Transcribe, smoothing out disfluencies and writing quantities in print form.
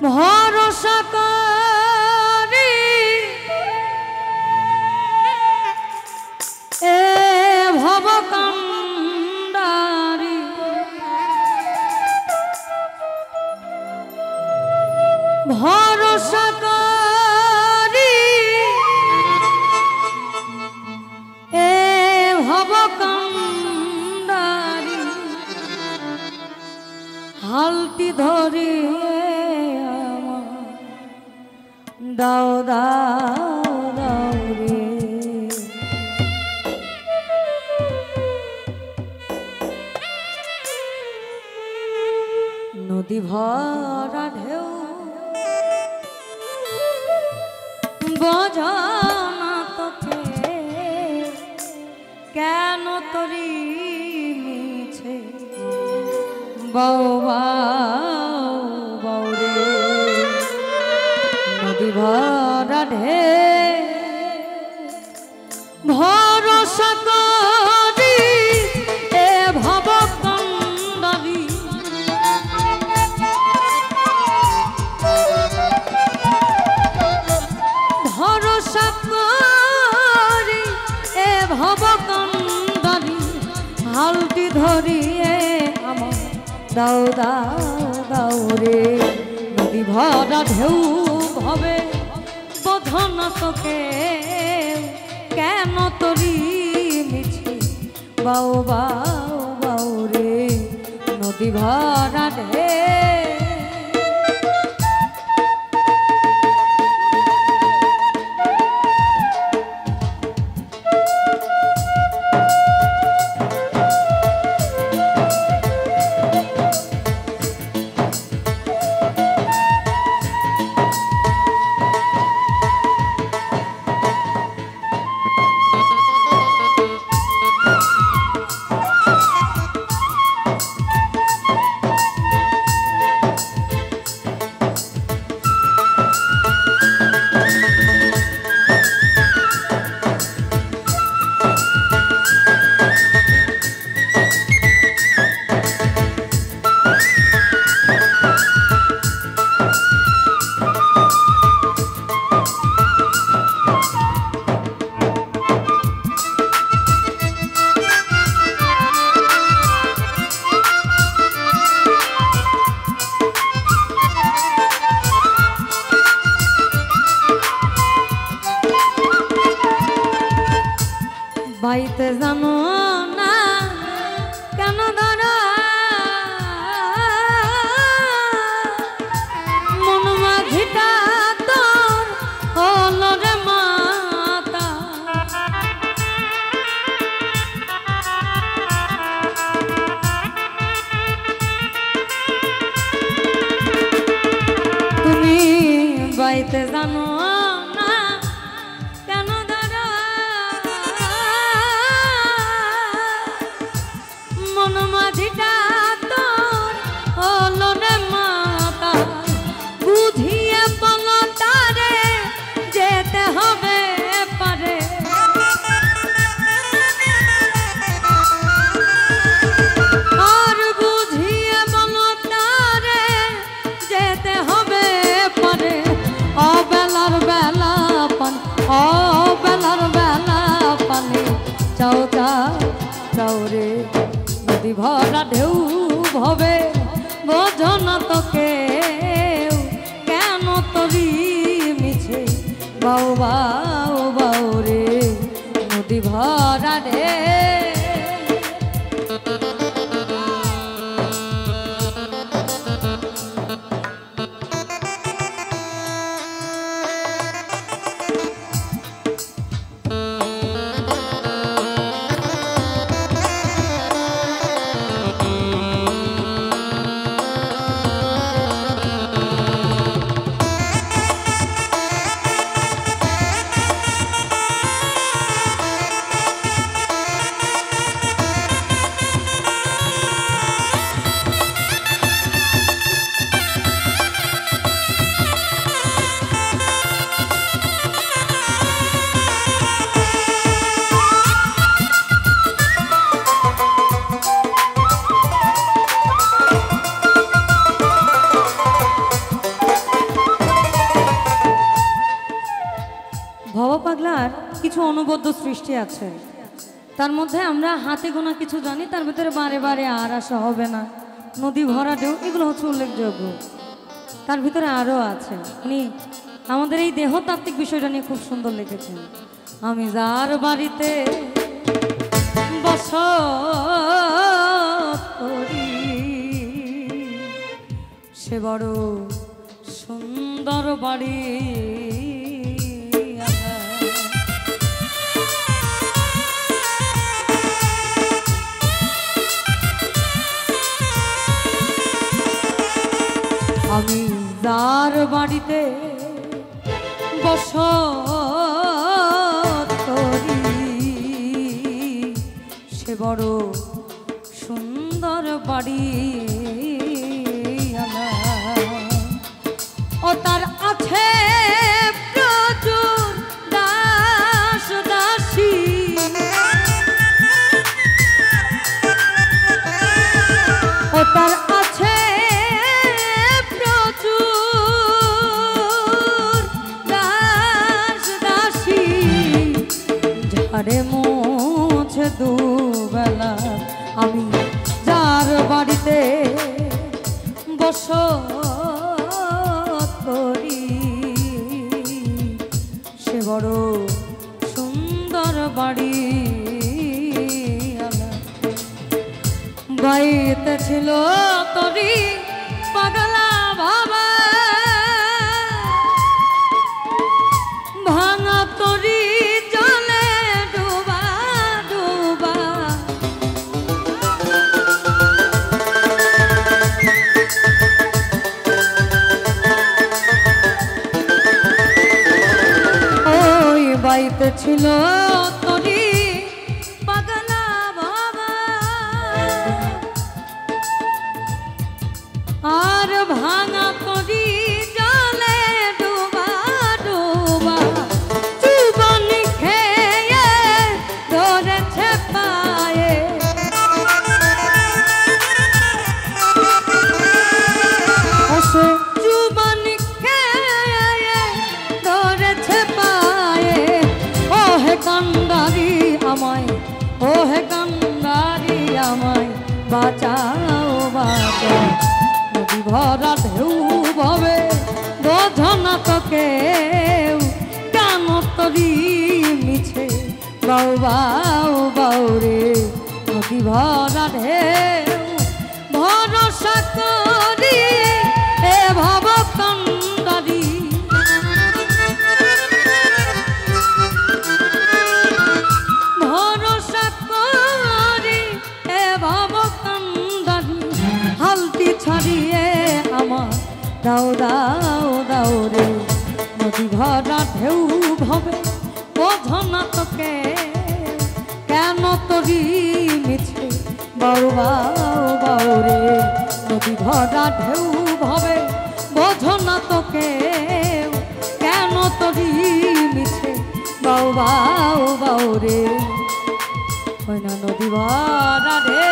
ভরসা করি এ ভবকান্ডারি ভরসা করি এ ভবকান্ডারি হালটি ধরে দাও দাও দাও রে নদী ভরা ঢেউ বোঝানা তোকে কেন তরি মিছে বাউ বাউ বাউ রে নদী ভরা ঢেউ ভরসা করি এ ভবকান্ডারি ভরসা করি এ ভবকান্ডারি হালটি ধরিয়ে আমার দাও দাও দাও রে নদী ভরা ঢেউ হবে বোধন তোকে কেন তরি মিছে বাউ বাউ বাউ রে নদী ভরা ঢেউ বাইতে জানো না কেন ধরা মন মাঝিটা তোর হলো রে মাতা তুমি বাইতে জানো মাঝিটা তোর হলো রে মাতা বুঝিয়ে বলো তারে যেতে হবে পারে আর বুঝিয়ে বলো তারে যেতে হবে পারে অবেলার বেলা পান অবেলার বেলা পানি চাও চাও চাও রে নদী ভরা ঢেউ হবে বোঝনা তোকে কেন তরি মিছে বাউ বাউ বাউ রে নদী ভরা ঢেউ বাংলার কিছু অনবদ্য সৃষ্টি আছে, তার মধ্যে আমরা হাতে গোনা কিছু জানি, তার ভিতরে বারে বারে আর আসা হবে না, নদী ভরা ঢেউ, এগুলো হচ্ছে উল্লেখযোগ্য। তার ভিতরে আরও আছে, উনি আমাদের এই দেহতাত্ত্বিক বিষয়টা নিয়ে খুব সুন্দর লিখেছেন। আমি যার বাড়িতে বসত করি সে বড় সুন্দর বাড়ি, আমি যার বাড়িতে বসত করি সে বড় সুন্দর বাড়ি আমার। ও তার আছে প্রচুর দাস দাসী, ও তার আছে প্রচুর দাস দাসী, ঝাড়ে মুছে দুবেলা আমি যার বাড়িতে বসত করি সে বড় সুন্দর বাড়ি আমার। বাইতে ছিল তরি পাগলা বাবা, ভাঙা তরি জলে ডুবা ডুবা, ওই বাইতে ছিল তরি পাগলা বাবা, আর ভাঙা তরি জলে ডুবা ডুবা, জীবনী খেয়ে ধরেছে পায়ে, সে জীবনী খেয়ে ধরেছে পায়ে। ও হে কান্দারি আমায়, ও হে কান্দারি আমায় বাঁচাও বাঁচাও, নদী ভরা ঢেউ ভবে বোঝো না তো কেউ, কেন তরি মিছে বাউ বাউ বাউ রে, নদী ভরা ঢেউ ভরসা করি এ ভব কান্দারি, ভরসা করি এ ভব কান্দারি, হালটি ছাড়িয়ে আমার দাও দাও দাও রে, নদী ভরা ঢেউ ভবে বোঝো না তোকে, কেন তরি মিছে বাউ বাউ বাউ রে, নদী ভরা ঢেউ ভবে বোঝো না তোকে, কেন তরি মিছে বাউ বাউ বাউ রে, হয় না নদী ভরা ঢেউ।